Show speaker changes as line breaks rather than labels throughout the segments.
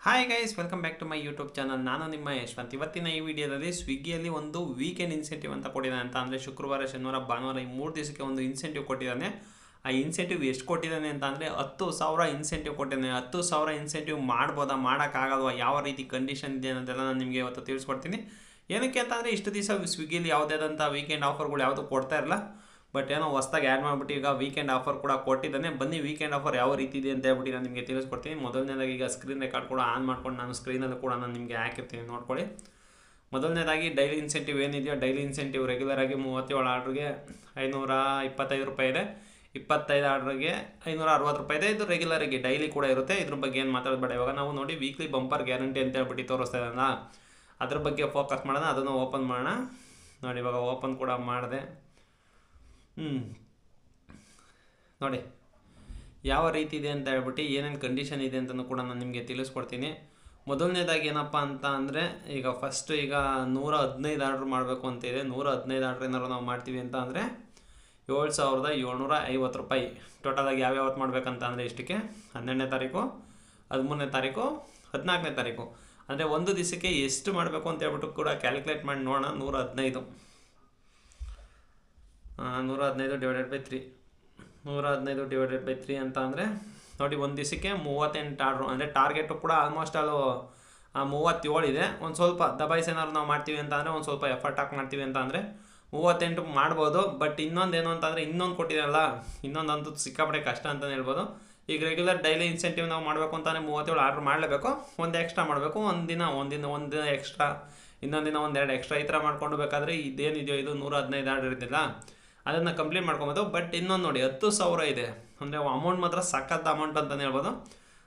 Hi guys, welcome back to my YouTube channel. ನಾನು ನಿಮ್ಮ ಯಶವಂತ್. ಇವತ್ತಿನ ಈ ವಿಡಿಯೋದಲ್ಲಿ ಸ್ವಿಗ್ಗಿಯಲ್ಲಿ ಒಂದು ವೀಕೆಂಡ್ ಇನ್ಸೆಂಟಿವ್ ಅಂತ ಕೊಟ್ಟಿದ್ದಾನೆ. ಅಂತ ಅಂದರೆ ಶುಕ್ರವಾರ, ಶನಿವಾರ, ಭಾನುವಾರ ಈ 3 ದಿವಸಕ್ಕೆ ಒಂದು ಇನ್ಸೆಂಟಿವ್ ಕೊಟ್ಟಿದ್ದಾನೆ. ಆ ಇನ್ಸೆಂಟಿವ್ ಎಷ್ಟು ಕೊಟ್ಟಿದ್ದಾನೆ ಅಂತ ಅಂದರೆ 10,000 ಇನ್ಸೆಂಟಿವ್ ಕೊಟ್ಟಿದ್ದಾನೆ. 10,000 ಇನ್ಸೆಂಟಿವ್ ಮಾಡ್ಬೋದಾ, ಮಾಡೋಕ್ಕಾಗಲ್ವಾ, ಯಾವ ರೀತಿ ಕಂಡೀಷನ್ ಇದೆ ಅನ್ನೋದೆಲ್ಲ ನಾನು ನಿಮಗೆ ಇವತ್ತು ತಿಳಿಸ್ಕೊಡ್ತೀನಿ. ಏನಕ್ಕೆ ಅಂತಂದರೆ ಇಷ್ಟು ದಿವಸ ಸ್ವಿಗ್ಗಿಲಿ ಯಾವುದೇ ಆದಂಥ ವೀಕೆಂಡ್ ಆಫರ್ಗಳು ಯಾವುದೂ ಕೊಡ್ತಾ ಇರಲ್ಲ. ಬಟ್ ಏನೋ ಹೊಸ್ದಾಗಿ ಆ್ಯಡ್ ಮಾಡಿಬಿಟ್ಟು ಈಗ ವೀಕೆಂಡ್ ಆಫರ್ ಕೂಡ ಕೊಟ್ಟಿದ್ದಾನೆ. ಬನ್ನಿ ವೀಕೆಂಡ್ ಆಫರ್ ಯಾವ ರೀತಿ ಇದೆ ಅಂತ ಹೇಳ್ಬಿಟ್ಟು ನಾನು ನಿಮಗೆ ತಿಳಿಸ್ಕೊಡ್ತೀನಿ. ಮೊದಲನೇದಾಗಿ ಈಗ ಸ್ಕ್ರೀನ್ ರೆಕಾರ್ಡ್ ಕೂಡ ಆನ್ ಮಾಡ್ಕೊಂಡು ನಾನು ಸ್ಕ್ರೀನಲ್ಲಿ ಕೂಡ ನಾನು ನಿಮಗೆ ಹಾಕಿರ್ತೀನಿ, ನೋಡ್ಕೊಳ್ಳಿ. ಮೊದಲನೇದಾಗಿ ಡೈಲಿ ಇನ್ಸೆಂಟಿವ್ ಏನಿದೆಯೋ, ಡೈಲಿ ಇನ್ಸೆಂಟಿವ್ ರೆಗ್ಯುಲರಾಗಿ 37 ಆರ್ಡ್ರಿಗೆ 525 ರೂಪಾಯಿ ಇದೆ. 25 ಆರ್ಡ್ರಿಗೆ 560 ರೂಪಾಯಿ ಇದೆ. ಇದು ರೆಗ್ಯುಲರಿಗೆ ಡೈಲಿ ಕೂಡ ಇರುತ್ತೆ. ಇದ್ರ ಬಗ್ಗೆ ಏನು ಮಾತಾಡಬೇಡ. ಇವಾಗ ನಾವು ನೋಡಿ ವೀಕ್ಲಿ ಬಂಪರ್ ಗ್ಯಾರಂಟಿ ಅಂತ ಹೇಳ್ಬಿಟ್ಟು ತೋರಿಸ್ತಾ ಇದ್ದಾನ, ಅದ್ರ ಬಗ್ಗೆ ಫೋಕಸ್ ಮಾಡೋಣ. ಅದನ್ನು ಓಪನ್ ಮಾಡೋಣ. ನೋಡಿ, ಇವಾಗ ಓಪನ್ ಕೂಡ ಮಾಡಿದೆ. ನೋಡಿ ಯಾವ ರೀತಿ ಇದೆ ಅಂತ ಹೇಳ್ಬಿಟ್ಟು, ಏನೇನು ಕಂಡೀಷನ್ ಇದೆ ಅಂತಲೂ ಕೂಡ ನಾನು ನಿಮಗೆ ತಿಳಿಸ್ಕೊಡ್ತೀನಿ. ಮೊದಲನೇದಾಗಿ ಏನಪ್ಪ ಅಂತ ಅಂದರೆ, ಈಗ ಫಸ್ಟು ಈಗ 115 ಆರ್ಡ್ರ್ ಮಾಡಬೇಕು ಅಂತ ಇದೆ. 115 ಆರ್ಡ್ರ್ ಏನಾದ್ರು ನಾವು ಮಾಡ್ತೀವಿ ಅಂತ ಅಂದರೆ 7,750 ರೂಪಾಯಿ ಟೋಟಲಾಗಿ ಯಾವ್ಯಾವತ್ತು ಮಾಡಬೇಕಂತ ಅಂದರೆ ಇಷ್ಟಕ್ಕೆ 12ನೇ ತಾರೀಕು, 13ನೇ ತಾರೀಕು, 14ನೇ ತಾರೀಕು ಅಂದರೆ ಒಂದು ದಿವಸಕ್ಕೆ ಎಷ್ಟು ಮಾಡಬೇಕು ಅಂತ ಹೇಳ್ಬಿಟ್ಟು ಕೂಡ ಕ್ಯಾಲ್ಕುಲೇಟ್ ಮಾಡಿ ನೋಡೋಣ. 115 ಡಿವೈಡೆಡ್ ಬೈ 3, 115 ಡಿವೈಡೆಡ್ ಬೈ 3 ಅಂತ ಅಂದರೆ ನೋಡಿ, ಒಂದು ದಿವಸಕ್ಕೆ 38 ಆರ್ಡ್ರು. ಅಂದರೆ ಟಾರ್ಗೆಟು ಕೂಡ ಆಲ್ಮೋಸ್ಟ್ ಅದು 37 ಇದೆ. ಒಂದು ಸ್ವಲ್ಪ ದಬಾಯಿಸಿ ಏನಾದ್ರು ನಾವು ಮಾಡ್ತೀವಿ ಅಂತ ಅಂದರೆ, ಒಂದು ಸ್ವಲ್ಪ ಎಫರ್ಟ್ ಹಾಕಿ ಮಾಡ್ತೀವಿ ಅಂತ ಅಂದರೆ 38 ಮಾಡ್ಬೋದು. ಬಟ್ ಇನ್ನೊಂದೇನು ಅಂತಂದರೆ, ಇನ್ನೊಂದು ಕೊಟ್ಟಿದ್ದಾರಲ್ಲ, ಇನ್ನೊಂದಂತೂ ಸಿಕ್ಕಾಪಟ್ಟೆ ಕಷ್ಟ ಅಂತಲೇ ಹೇಳ್ಬೋದು. ಈಗ ರೆಗ್ಯುಲರ್ ಡೈಲಿ ಇನ್ಸೆಂಟಿವ್ ನಾವು ಮಾಡಬೇಕು ಅಂತಲೇ 37 ಆರ್ಡ್ರ್ ಮಾಡಲೇಬೇಕು. ಒಂದು ಎಕ್ಸ್ಟ್ರಾ ಮಾಡಬೇಕು, ಒಂದು ಎಕ್ಸ್ಟ್ರಾ, ಇನ್ನೊಂದು ದಿನ 2 ಎಕ್ಸ್ಟ್ರಾ, ಈ ಥರ ಮಾಡ್ಕೊಂಡು ಬೇಕಾದರೆ ಇದೇನಿದೆಯೋ ಇದು 115 ಆರ್ಡ್ರ್ ಇರ್ತಿಲ್ಲ, ಅದನ್ನು ಕಂಪ್ಲೀಟ್ ಮಾಡ್ಕೊಬೋದು. ಬಟ್ ಇನ್ನೊಂದು ನೋಡಿ, 10,000 ಇದೆ. ಅಂದರೆ ಅಮೌಂಟ್ ಮಾತ್ರ ಸಖತ್ ಅಮೌಂಟ್ ಅಂತಲೇ ಹೇಳ್ಬೋದು.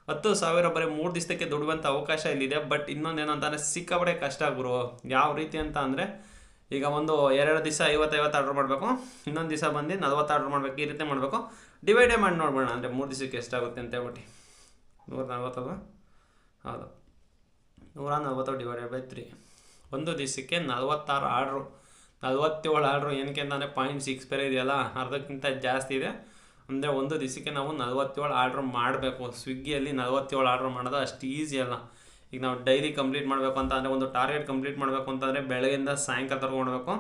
10,000 ಬರೀ 3 ದಿವಸಕ್ಕೆ ದುಡುವಂಥ ಅವಕಾಶ ಇಲ್ಲಿದೆ. ಬಟ್ ಇನ್ನೊಂದೇನು ಅಂತಂದರೆ ಸಿಕ್ಕಾಪಟ್ಟೆ ಕಷ್ಟ ಗುರು. ಯಾವ ರೀತಿ ಅಂತ ಅಂದರೆ, ಈಗ ಒಂದು 2 ದಿವಸ 50 ಆರ್ಡ್ರ್ ಮಾಡಬೇಕು, ಇನ್ನೊಂದು ದಿವಸ ಬಂದು 40 ಆರ್ಡ್ರ್ ಮಾಡಬೇಕು. ಈ ರೀತಿ ಮಾಡಬೇಕು. ಡಿವೈಡೇ ಮಾಡಿ ನೋಡ್ಬೋಣ, ಅಂದರೆ 3 ದಿವಸಕ್ಕೆ ಎಷ್ಟಾಗುತ್ತೆ ಅಂತ ಹೇಳ್ಬಿಟ್ಟು. 140 ಅಲ್ವಾ? ಹೌದು, 140 ಡಿವೈಡೆಡ್ ಬೈ 3. ಒಂದು ದಿವಸಕ್ಕೆ 46 ಆರ್ಡ್ರು, 47 ಆರ್ಡ್ರು. ಏನಕ್ಕೆ ಅಂತಂದರೆ 0.6 ಬೇರೆ ಇದೆಯಲ್ಲ, ಅರ್ಧಕ್ಕಿಂತ ಜಾಸ್ತಿ ಇದೆ. ಅಂದರೆ ಒಂದು ದಿವಸಕ್ಕೆ ನಾವು 47 ಆರ್ಡ್ರ್ ಮಾಡಬೇಕು. ಸ್ವಿಗ್ಗಿಯಲ್ಲಿ 47 ಆರ್ಡ್ರ್ ಮಾಡೋದು ಅಷ್ಟು ಈಸಿ ಅಲ್ಲ. ಈಗ ನಾವು ಡೈಲಿ ಕಂಪ್ಲೀಟ್ ಮಾಡಬೇಕು ಅಂತ ಅಂದರೆ, ಒಂದು ಟಾರ್ಗೆಟ್ ಕಂಪ್ಲೀಟ್ ಮಾಡಬೇಕು ಅಂತಂದರೆ ಬೆಳಗ್ಗೆಯಿಂದ ಸಾಯಂಕಾಲ ತಗೊಂಡ್ಬೇಕು.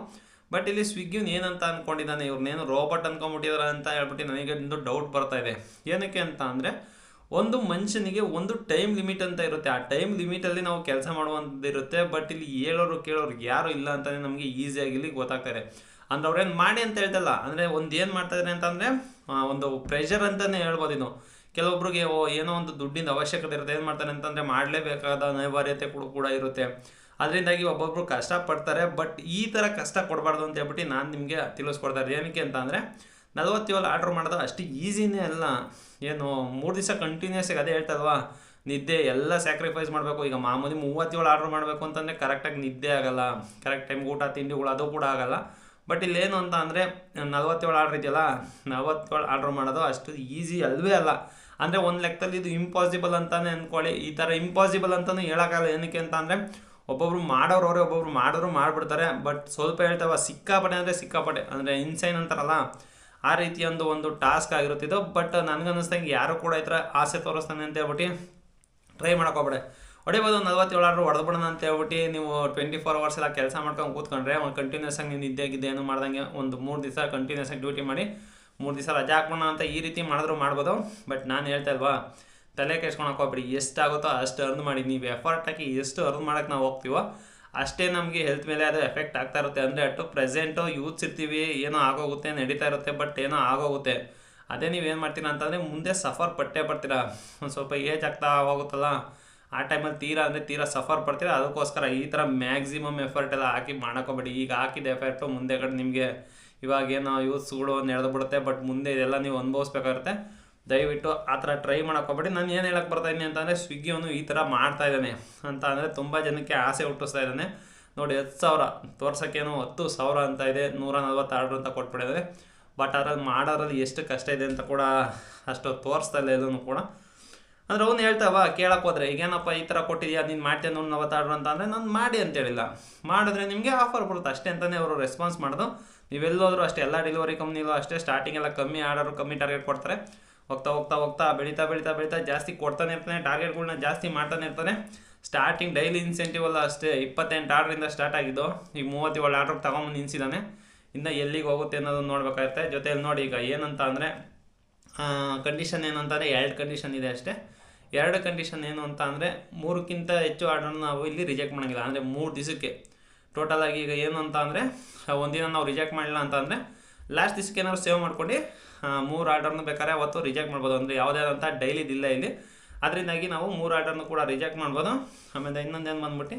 ಬಟ್ ಇಲ್ಲಿ ಸ್ವಿಗ್ಗಿನ ಏನಂತ ಅಂದ್ಕೊಂಡಿದ್ದಾನೆ, ಇವ್ರನ್ನೇನು ರೋಬೋಟ್ ಅಂದ್ಕೊಂಡ್ಬಿಟ್ಟಿದ್ದಾರೆ ಅಂತ ಹೇಳ್ಬಿಟ್ಟು ನನಗೆ ಒಂದು ಡೌಟ್ ಬರ್ತಾ ಇದೆ. ಏನಕ್ಕೆ ಅಂತ ಅಂದರೆ, ಒಂದು ಮನುಷ್ಯನಿಗೆ ಒಂದು ಟೈಮ್ ಲಿಮಿಟ್ ಅಂತ ಇರುತ್ತೆ. ಆ ಟೈಮ್ ಲಿಮಿಟಲ್ಲಿ ನಾವು ಕೆಲಸ ಮಾಡುವಂಥದ್ದಿರುತ್ತೆ. ಬಟ್ ಇಲ್ಲಿ ಹೇಳೋರು ಕೇಳೋರು ಯಾರು ಇಲ್ಲ ಅಂತಲೇ ನಮಗೆ ಈಸಿಯಾಗಿ ಇಲ್ಲಿ ಗೊತ್ತಾಗ್ತಾ ಇದೆ. ಅಂದ್ರೆ ಅವ್ರೇನು ಮಾಡಿ ಅಂತ ಹೇಳ್ತಲ್ಲ, ಅಂದರೆ ಒಂದು ಏನು ಮಾಡ್ತಾಯಿದ್ದಾರೆ ಅಂತಂದರೆ, ಒಂದು ಪ್ರೆಷರ್ ಅಂತಲೇ ಹೇಳ್ಬೋದು ಇದು. ಕೆಲವೊಬ್ರಿಗೆ ಏನೋ ಒಂದು ದುಡ್ಡಿನ ಅವಶ್ಯಕತೆ ಇರುತ್ತೆ. ಏನು ಮಾಡ್ತಾರೆ ಅಂತಂದರೆ, ಮಾಡಲೇಬೇಕಾದ ಅನಿವಾರ್ಯತೆ ಕೂಡ ಇರುತ್ತೆ. ಅದರಿಂದಾಗಿ ಒಬ್ಬೊಬ್ರು ಕಷ್ಟಪಡ್ತಾರೆ. ಬಟ್ ಈ ಥರ ಕಷ್ಟ ಕೊಡಬಾರ್ದು ಅಂತ ಹೇಳ್ಬಿಟ್ಟು ನಾನು ನಿಮಗೆ ತಿಳಿಸ್ಕೊಡ್ತಾರೆ. ಏನಕ್ಕೆ ಅಂತ ಅಂದರೆ, 47 ಆರ್ಡ್ರ್ ಮಾಡೋದು ಅಷ್ಟು ಈಸಿನೇ ಅಲ್ಲ. ಏನು 3 ದಿವಸ ಕಂಟಿನ್ಯೂಸ್ ಆಗಿ ಅದೇ ಹೇಳ್ತಲ್ವಾ, ನಿದ್ದೆ ಎಲ್ಲ ಸ್ಯಾಕ್ರಿಫೈಸ್ ಮಾಡಬೇಕು. ಈಗ ಮಾಮೂಲಿ 37 ಆರ್ಡ್ರ್ ಮಾಡಬೇಕು ಅಂತಂದರೆ ಕರೆಕ್ಟಾಗಿ ನಿದ್ದೆ ಆಗೋಲ್ಲ, ಕರೆಕ್ಟ್ ಟೈಮ್ಗೆ ಊಟ ತಿಂಡಿಗಳು ಅದು ಕೂಡ ಆಗೋಲ್ಲ. ಬಟ್ ಇಲ್ಲೇನು ಅಂತ ಅಂದರೆ, 47 ಆರ್ಡ್ರ್ ಇದೆಯಲ್ಲ, 47 ಆರ್ಡ್ರ್ ಮಾಡೋದು ಅಷ್ಟು ಈಸಿ ಅಲ್ವೇ ಅಲ್ಲ. ಅಂದರೆ ಒಂದು ಲೆಕ್ಕದಲ್ಲಿ ಇದು ಇಂಪಾಸಿಬಲ್ ಅಂತಲೇ ಅಂದ್ಕೊಳ್ಳಿ. ಈ ಥರ ಇಂಪಾಸಿಬಲ್ ಅಂತಲೂ ಹೇಳೋಕ್ಕಾಗಲ್ಲ. ಏನಕ್ಕೆ ಅಂತ ಅಂದರೆ, ಒಬ್ಬೊಬ್ರು ಮಾಡೋರವ್ರೆ, ಒಬ್ಬೊಬ್ರು ಮಾಡಿದ್ರು ಮಾಡಿಬಿಡ್ತಾರೆ. ಬಟ್ ಸ್ವಲ್ಪ ಹೇಳ್ತಾವ, ಸಿಕ್ಕಾಪಟ್ಟೆ ಅಂದರೆ ಸಿಕ್ಕಾಪಟ್ಟೆ, ಅಂದರೆ ಇನ್ಸೈನ್ ಅಂತಾರಲ್ಲ, ಆ ರೀತಿ ಒಂದು ಟಾಸ್ಕ್ ಆಗಿರುತ್ತಿದ್ದು. ಬಟ್ ನನಗನ್ನಿಸ್ದಂಗೆ ಯಾರು ಕೂಡ ಈ ಥರ ಆಸೆ ತೋರಿಸ್ತಾನೆ ಅಂತ ಹೇಳ್ಬಿಟ್ಟು ಟ್ರೈ ಮಾಡೋಕ್ಕೋಗ್ಬೇಡ. ಹೊಡಿಬೋದು 47 ಆರ್ಡ್ರ್ ಹೊಡೆದ್ಬಿಡೋಣ ಅಂತ ಹೇಳ್ಬಿಟ್ಟು ನೀವು 24 ಅವರ್ಸ್ ಎಲ್ಲ ಕೆಲಸ ಮಾಡ್ಕೊಂಡು ಕೂತ್ಕೊಂಡ್ರೆ, ಒಂದು ಕಂಟಿನ್ಯೂಸ್ ಆಗಿ ನೀವು ನಿದ್ದೆಗಿದ್ದೆ ಏನು ಮಾಡ್ದಂಗೆ ಒಂದು 3 ದಿವಸ ಕಂಟಿನ್ಯೂಸ್ ಆಗಿ ಡ್ಯೂಟಿ ಮಾಡಿ 3 ದಿವಸ ರಜೆ ಹಾಕೋಣ ಅಂತ ಈ ರೀತಿ ಮಾಡಿದ್ರು ಮಾಡ್ಬೋದು. ಬಟ್ ನಾನು ಹೇಳ್ತಾ ಇಲ್ವಾ, ತಲೆ ಕೆಡ್ಸ್ಕೊಳಕ್ಕೆ ಹೋಗ್ಬಿಡಿ. ಎಷ್ಟಾಗುತ್ತೋ ಅಷ್ಟು ಅರ್ನ್ ಮಾಡಿ. ನೀವು ಎಫರ್ಟ್ ಹಾಕಿ ಎಷ್ಟು ಅರ್ನ್ ಮಾಡೋಕ್ಕೆ ನಾವು ಹೋಗ್ತೀವೋ ಅಷ್ಟೇ ನಮಗೆ ಹೆಲ್ತ್ ಮೇಲೆ ಅದು ಎಫೆಕ್ಟ್ ಆಗ್ತಾ ಇರುತ್ತೆ. ಅಂದರೆ ಅಟ್ಟು ಪ್ರೆಸೆಂಟು ಯೂತ್ಸ್ ಇರ್ತೀವಿ, ಏನೋ ಆಗೋಗುತ್ತೆ, ನಡೀತಾ ಇರುತ್ತೆ. ಬಟ್ ಏನೋ ಆಗೋಗುತ್ತೆ. ಅದೇ ನೀವೇನು ಮಾಡ್ತೀರಾ ಅಂತಂದರೆ, ಮುಂದೆ ಸಫರ್ ಪಟ್ಟೇ ಪಡ್ತೀರಾ. ಒಂದು ಸ್ವಲ್ಪ ಏಜ್ ಆಗ್ತಾ ಹೋಗುತ್ತಲ್ಲ, ಆ ಟೈಮಲ್ಲಿ ತೀರಾ ಸಫರ್ ಪಡ್ತೀರಾ. ಅದಕ್ಕೋಸ್ಕರ ಈ ಥರ ಮ್ಯಾಕ್ಸಿಮಮ್ ಎಫರ್ಟ್ ಎಲ್ಲ ಹಾಕಿ ಮಾಡೋಕ್ಕೋಗ್ಬೇಡಿ. ಈಗ ಹಾಕಿದ ಎಫರ್ಟು ಮುಂದೆ ಕಡೆ ನಿಮಗೆ ಇವಾಗೇನೋ ಯೂತ್ಸ್ಗಳು ನಡೆದು ಬಿಡುತ್ತೆ. ಬಟ್ ಮುಂದೆ ಇದೆಲ್ಲ ನೀವು ಅನುಭವಿಸ್ಬೇಕಾಗುತ್ತೆ. ದಯವಿಟ್ಟು ಆ ಥರ ಟ್ರೈ ಮಾಡೋಕ್ಕೋಗ್ಬೇಡಿ. ನಾನು ಏನು ಹೇಳಕ್ಕೆ ಬರ್ತಾಯಿದ್ದೀನಿ ಅಂತಂದರೆ, ಸ್ವಿಗ್ಗಿಯವನು ಈ ಥರ ಮಾಡ್ತಾಯಿದ್ದಾನೆ ಅಂತ ಅಂದರೆ ತುಂಬ ಜನಕ್ಕೆ ಆಸೆ ಹುಟ್ಟಿಸ್ತಾ ಇದ್ದಾನೆ. ನೋಡಿ, 10,000 ತೋರ್ಸೋಕ್ಕೇನು 10,000 ಅಂತ ಇದೆ, 140 ಆರ್ಡ್ರ್ ಅಂತ ಕೊಟ್ಬಿಟ್ಟಿದ್ದಾರೆ. ಬಟ್ ಅದ್ರಲ್ಲಿ ಮಾಡೋದ್ರಲ್ಲಿ ಎಷ್ಟು ಕಷ್ಟ ಇದೆ ಅಂತ ಕೂಡ ಅಷ್ಟು ತೋರಿಸ್ತಾ ಇಲ್ಲ ಎಲ್ಲೂ ಕೂಡ. ಅಂದರೆ ಅವ್ನು ಹೇಳ್ತಾವ ಕೇಳಕ್ಕೆ ಹೋದರೆ, ಈಗೇನಪ್ಪ ಈ ಥರ ಕೊಟ್ಟಿದ್ಯಾ, ನೀನು ಮಾಡ್ತೀಯ 140 ಆರ್ಡ್ರ್ ಅಂತ ಅಂದರೆ, ನಾನು ಮಾಡಿ ಅಂತೇಳಿಲ್ಲ. ಮಾಡಿದ್ರೆ ನಿಮಗೆ ಆಫರ್ ಬರುತ್ತೆ ಅಷ್ಟೇ ಅಂತಲೇ ಅವರು ರೆಸ್ಪಾನ್ಸ್ ಮಾಡೋದು. ನೀವೆಲ್ಲೋದ್ರೂ ಅಷ್ಟೇ, ಎಲ್ಲ ಡೆಲಿವರಿ ಕಂಪ್ನಿಲೂ ಅಷ್ಟೇ, ಸ್ಟಾರ್ಟಿಂಗ್ ಎಲ್ಲ ಕಮ್ಮಿ ಆರ್ಡರು, ಕಮ್ಮಿ ಟಾರ್ಗೆಟ್ ಕೊಡ್ತಾರೆ. ಹೋಗ್ತಾ ಹೋಗ್ತಾ ಹೋಗ್ತಾ ಬೆಳೀತಾ ಬೆಳೀತಾ ಬೆಳೀತಾ ಜಾಸ್ತಿ ಕೊಡ್ತಾನೆ ಇರ್ತಾನೆ, ಟಾರ್ಗೆಟ್ಗಳನ್ನ ಜಾಸ್ತಿ ಮಾಡ್ತಾನೆ ಇರ್ತಾನೆ. ಸ್ಟಾರ್ಟಿಂಗ್ ಡೈಲಿ ಇನ್ಸೆಂಟಿವ್ ಅಲ್ಲ ಅಷ್ಟೇ 28 ಆರ್ಡ್ರಿಂದ ಸ್ಟಾರ್ಟ್ ಆಗಿದ್ದು, ಈಗ 37 ಆರ್ಡ್ರಿಗೆ ತಗೊಂಬಂದು ನಿಲ್ಸಿದ್ದಾನೆ. ಇನ್ನು ಎಲ್ಲಿಗೆ ಹೋಗುತ್ತೆ ಅನ್ನೋದನ್ನು ನೋಡ್ಬೇಕಾಗುತ್ತೆ. ಜೊತೆಯಲ್ಲಿ ನೋಡಿ ಈಗ ಏನಂತ ಅಂದರೆ ಕಂಡೀಷನ್ ಏನು ಅಂತಂದರೆ 2 ಕಂಡೀಷನ್ ಇದೆ ಅಷ್ಟೇ. 2 ಕಂಡೀಷನ್ ಏನು ಅಂತ ಅಂದರೆ 3ಕ್ಕಿಂತ ಹೆಚ್ಚು ಆರ್ಡ್ರನ್ನ ನಾವು ಇಲ್ಲಿ ರಿಜೆಕ್ಟ್ ಮಾಡೋಂಗಿಲ್ಲ. ಅಂದರೆ 3 ದಿವಸಕ್ಕೆ ಟೋಟಲಾಗಿ. ಈಗ ಏನು ಅಂತ ಅಂದರೆ ಒಂದಿನ ನಾವು ರಿಜೆಕ್ಟ್ ಮಾಡಿಲ್ಲ ಅಂತ ಅಂದರೆ ಲಾಸ್ಟ್ ದಿವಸಕ್ಕೆ ಏನಾದ್ರು ಸೇವ್ ಮಾಡ್ಕೊಂಡು 3 ಆರ್ಡರ್ನ ಬೇಕಾದ್ರೆ ಅವತ್ತು ರಿಜೆಕ್ಟ್ ಮಾಡ್ಬೋದು. ಅಂದರೆ ಯಾವುದೇ ಆದಂಥ ಡೈಲಿದಿಲ್ಲ ಇಲ್ಲಿ. ಅದರಿಂದಾಗಿ ನಾವು 3 ಆರ್ಡರ್ನು ಕೂಡ ರಿಜೆಕ್ಟ್ ಮಾಡ್ಬೋದು. ಆಮೇಲೆ ಇನ್ನೊಂದೇನು ಬಂದ್ಬಿಟ್ಟು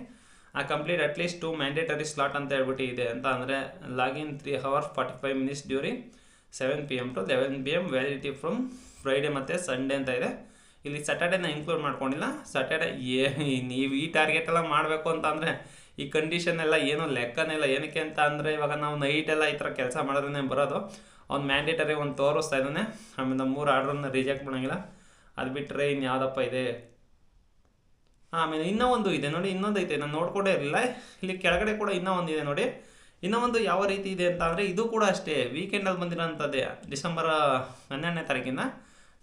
ಕಂಪ್ಲೀಟ್ ಅಟ್ಲೀಸ್ಟ್ 2 ಮ್ಯಾಂಡೇಟರಿ ಸ್ಲಾಟ್ ಅಂತ ಹೇಳ್ಬಿಟ್ಟು ಇದೆ. ಅಂತ ಅಂದರೆ login 3 hours 45 minutes during 7 PM to 11 PM, validity from Friday ಮತ್ತು ಸಂಡೇ ಅಂತ ಇದೆ. ಇಲ್ಲಿ ಸ್ಯಾಟರ್ಡೇನ ಇನ್ಕ್ಲೂಡ್ ಮಾಡ್ಕೊಂಡಿಲ್ಲ. ಸ್ಯಾಟರ್ಡೇ ನೀವು ಈ ಟಾರ್ಗೆಟ್ ಎಲ್ಲ ಮಾಡಬೇಕು ಅಂತ ಅಂದರೆ ಈ ಕಂಡೀಷನ್ ಎಲ್ಲ ಏನೂ ಲೆಕ್ಕನೇ ಇಲ್ಲ. ಏನಕ್ಕೆ ಅಂತ ಅಂದರೆ ಇವಾಗ ನಾವು ನೈಟೆಲ್ಲ ಈ ಥರ ಕೆಲಸ ಮಾಡೋದೇ ಬರೋದು. ಅವ್ನು ಮ್ಯಾಂಡೇಟರಿ ಒಂದು ತೋರಿಸ್ತಾ ಇದ್ದಾನೆ. ಆಮೇಲೆ 3 ಆರ್ಡ್ರನ್ನ ರಿಜೆಕ್ಟ್ ಮಾಡೋಂಗಿಲ್ಲ. ಅದು ಬಿಟ್ಟರೆ ಇನ್ನು ಯಾವುದಪ್ಪ ಇದೆ, ಆಮೇಲೆ ಇನ್ನೂ ಒಂದು ಇದೆ ನೋಡಿ, ಇನ್ನೊಂದು ಐತೆ ನಾನು ನೋಡ್ಕೊಂಡೇ ಇರಲಿಲ್ಲ. ಇಲ್ಲಿ ಕೆಳಗಡೆ ಕೂಡ ಇನ್ನೂ ಒಂದು ಇದೆ ನೋಡಿ. ಇನ್ನೂ ಒಂದು ಯಾವ ರೀತಿ ಇದೆ ಅಂತ ಅಂದರೆ ಇದು ಕೂಡ ಅಷ್ಟೇ ವೀಕೆಂಡಲ್ಲಿ ಬಂದಿರೋಂಥದ್ದೇ. ಡಿಸೆಂಬರ್ 12ನೇ ತಾರೀಕಿಂದ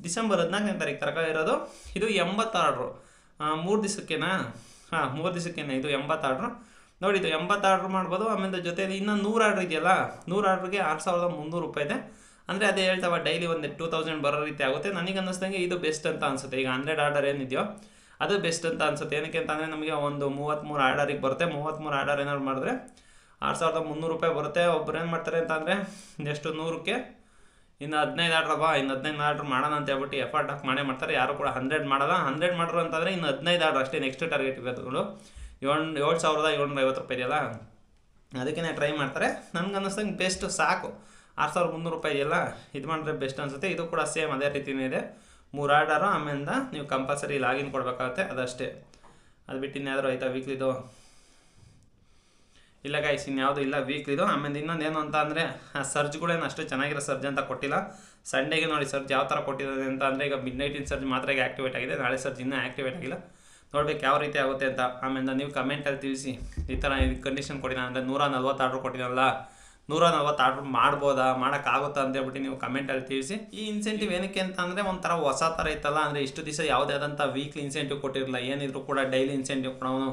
ಡಿಸೆಂಬರ್ 14ನೇ ತಾರೀಕು ತನಕ ಇರೋದು. ಇದು 80 ಆರ್ಡ್ರು 3 ದಿವಸಕ್ಕೇನಾ? 3 ದಿವಸಕ್ಕೇನೆ ಇದು 80 ಆರ್ಡ್ರು ನೋಡಿ. ಇದು 80 ಆರ್ಡ್ರ್ ಮಾಡ್ಬೋದು. ಆಮೇಲೆ ಜೊತೆಯಲ್ಲಿ ಇನ್ನೂ 100 ಆರ್ಡ್ರ್ ಇದೆಯಲ್ಲ, 100 ಆರ್ಡ್ರಿಗೆ 6300 ರೂಪಾಯಿ ಇದೆ. ಅಂದರೆ ಅದೇ ಹೇಳ್ತಾವ ಡೈಲಿ ಒಂದು 2000 ಬರೋ ರೀತಿ ಆಗುತ್ತೆ. ನನಗೆ ಅನ್ನಿಸ್ದಂಗೆ ಇದು ಬೆಸ್ಟ್ ಅಂತ ಅನಿಸುತ್ತೆ. ಈಗ 100 ಆರ್ಡರ್ ಏನಿದೆಯೋ ಅದು ಬೆಸ್ಟ್ ಅಂತ ಅನಿಸುತ್ತೆ. ಏನಕ್ಕೆ ಅಂತಂದರೆ ನಮಗೆ ಒಂದು 33 ಆರ್ಡರಿಗೆ ಬರುತ್ತೆ. 33 ಆರ್ಡರ್ ಏನಾದ್ರು ಮಾಡಿದ್ರೆ 6300 ರೂಪಾಯಿ ಬರುತ್ತೆ. ಒಬ್ಬರು ಏನು ಮಾಡ್ತಾರೆ ಅಂತ ಅಂದರೆ ಎಷ್ಟು 100ಕ್ಕೆ ಇನ್ನು 15 ಆರ್ಡ್ರ್ ಬಾ, ಇನ್ನು 15 ಆರ್ಡ್ರ್ ಮಾಡೋಣ ಅಂತ ಹೇಳ್ಬಿಟ್ಟು ಎಫರ್ಟ್ ಹಾಕಿ ಮಾಡೇ ಮಾಡ್ತಾರೆ. ಯಾರು ಕೂಡ 100 ಮಾಡಲ್ಲ. 100 ಮಾಡ್ರು ಅಂತಂದರೆ ಇನ್ನು 15 ಆರ್ಡ್ರ್ ಅಷ್ಟೇ ನೆಕ್ಸ್ಟ್ ಟಾರ್ಗೆಟ್ ಇರೋದು. 7750 ರೂಪಾಯಿ ಇದೆಯಲ್ಲ, ಅದಕ್ಕೆ ಟ್ರೈ ಮಾಡ್ತಾರೆ. ನನಗೆ ಅನ್ನಿಸ್ದಂಗೆ ಬೆಸ್ಟ್ ಸಾಕು. 6300 ರೂಪಾಯಿ ಇದೆಯಲ್ಲ, ಇದು ಮಾಡಿದ್ರೆ ಬೆಸ್ಟ್ ಅನಿಸುತ್ತೆ. ಇದು ಕೂಡ ಸೇಮ್ ಅದೇ ರೀತಿಯೇ ಇದೆ. 3 ಆರ್ಡರು. ಆಮೇಲೆ ನೀವು ಕಂಪಲ್ಸರಿ ಲಾಗಿನ್ ಕೊಡಬೇಕಾಗುತ್ತೆ, ಅದಷ್ಟೇ. ಅದು ಬಿಟ್ಟು ಇನ್ಯಾದರೂ ಆಯಿತಾ ವೀಕ್ಲಿದು? ಇಲ್ಲ ಗೈಸ್, ಇನ್ಯಾವುದು ಇಲ್ಲ ವೀಕ್ಲಿದು. ಆಮೇಲೆ ಇನ್ನೊಂದು ಏನು ಅಂತ ಅಂದರೆ ಸರ್ಜ್ಗಳೇನು ಅಷ್ಟು ಚೆನ್ನಾಗಿರೋ ಸರ್ಜ್ ಅಂತ ಕೊಟ್ಟಿಲ್ಲ. ಸಂಡೇಗೆ ನೋಡಿ ಸರ್ಜ್ ಯಾವ ಥರ ಕೊಟ್ಟಿದ್ದಾರೆ ಅಂತ ಅಂದರೆ ಈಗ ಮಿಡ್ನೈಟಿನ ಸರ್ಜ್ ಮಾತ್ರ ಈಗ ಆ್ಯಕ್ಟಿವೇಟ್ ಆಗಿದೆ. ನಾಳೆ ಸರ್ಜ್ ಇನ್ನೂ ಆ್ಯಕ್ಟಿವೇಟ್ ಆಗಿಲ್ಲ. ನೋಡ್ಬೇಕು ಯಾವ ರೀತಿ ಆಗುತ್ತೆ ಅಂತ. ಆಮೇಲೆ ನೀವು ಕಮೆಂಟಲ್ಲಿ ತಿಳಿಸಿ ಈ ಥರ ಕಂಡೀಷನ್ ಕೊಟ್ಟಿಲ್ಲ ಅಂದರೆ 140 ಆರ್ಡ್ರ್ ಕೊಟ್ಟಿದ್ದಾನಲ್ಲ, 140 ಆರ್ಡ್ರ್ ಮಾಡ್ಬೋದಾ, ಮಾಡೋಕ್ಕಾಗುತ್ತಾ ಅಂತ ಹೇಳ್ಬಿಟ್ಟು ನೀವು ಕಮೆಂಟಲ್ಲಿ ತಿಳಿಸಿ. ಈ ಇನ್ಸೆಂಟಿವ್ ಏನಕ್ಕೆ ಅಂತ ಅಂದರೆ ಒಂಥರ ಹೊಸ ಥರ ಇತ್ತಲ್ಲ. ಅಂದರೆ ಇಷ್ಟು ದಿವಸ ಯಾವುದೇ ಆದಂಥ ವೀಕ್ಲಿ ಇನ್ಸೆಂಟಿವ್ ಕೊಟ್ಟಿರಲಿಲ್ಲ. ಏನಿದ್ರು ಕೂಡ ಡೈಲಿ ಇನ್ಸೆಂಟಿವ್ ಕೊಡೋನು,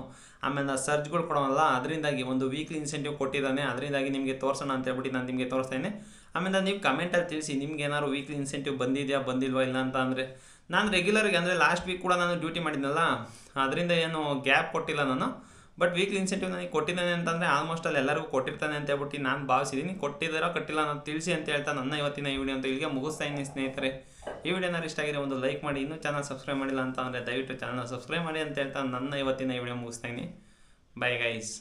ಆಮೇಲೆ ಸರ್ಜ್ಗಳು ಕೊಡೋಲ್ಲ. ಅದರಿಂದಾಗಿ ಒಂದು ವೀಕ್ಲಿ ಇನ್ಸೆಂಟಿವ್ ಕೊಟ್ಟಿದ್ದಾನೆ. ಅದರಿಂದಾಗಿ ನಿಮಗೆ ತೋರಿಸೋಣ ಅಂತ ಹೇಳ್ಬಿಟ್ಟು ನಾನು ನಿಮಗೆ ತೋರಿಸ್ತೇನೆ. ಆಮೇಲೆ ನೀವು ಕಮೆಂಟಲ್ಲಿ ತಿಳಿಸಿ ನಿಮ್ಗೆ ಏನಾದ್ರು ವೀಕ್ಲಿ ಇನ್ಸೆಂಟಿವ್ ಬಂದಿದೆಯಾ ಬಂದಿಲ್ವಾ ಇಲ್ಲ ಅಂತ. ಅಂದರೆ ನಾನು ರೆಗ್ಯುಲರ್ಗೆ ಅಂದರೆ ಲಾಸ್ಟ್ ವೀಕ್ ಕೂಡ ನಾನು ಡ್ಯೂಟಿ ಮಾಡಿದ್ನಲ್ಲ, ಅದರಿಂದ ಏನು ಗ್ಯಾಪ್ ಕೊಟ್ಟಿಲ್ಲ ನಾನು. ಬಟ್ ವೀಕ್ಲಿ ಇನ್ಸೆಂಟಿವ್ ನನಗೆ ಕೊಟ್ಟಿದ್ದಾನೆ ಅಂತಂದರೆ ಆಲ್ಮೋಸ್ಟ್ ಅಲ್ಲಿ ಎಲ್ಲರಿಗೂ ಕೊಟ್ಟಿರ್ತಾನೆ ಅಂತ ಹೇಳ್ಬಿಟ್ಟು ನಾನು ಭಾವಿಸಿದ್ದೀನಿ. ಕೊಟ್ಟಿದ್ದಾರೋ ಕಟ್ಟಿಲ್ಲ ಅನ್ನೋದು ತಿಳಿಸಿ ಅಂತ ಹೇಳ್ತಾ ನನ್ನ ಇವತ್ತಿನ ಈ ವಿಡಿಯೋ ಅಂತ ಇಲ್ಲಿಗೆ ಮುಗಿಸ್ತಾ ಇದ್ದೀನಿ ಸ್ನೇಹಿತರೆ. ಈ ವಿಡಿಯೋನ ಇಷ್ಟ ಆಗಿದೆ ಒಂದು ಲೈಕ್ ಮಾಡಿ. ಇನ್ನೂ ಚಾನಲ್ ಸಬ್ಸ್ಕ್ರೈಬ್ ಮಾಡಿಲ್ಲ ಅಂತ ಅಂದರೆ ದಯವಿಟ್ಟು ಚಾನಲ್ ಸಬ್ಸ್ಕ್ರೈಬ್ ಮಾಡಿ ಅಂತ ಹೇಳ್ತಾ ನನ್ನ ಇವತ್ತಿನ ಈ ವಿಡಿಯೋ ಮುಗಿಸ್ತಾ ಇದ್ದೀನಿ. Bye guys.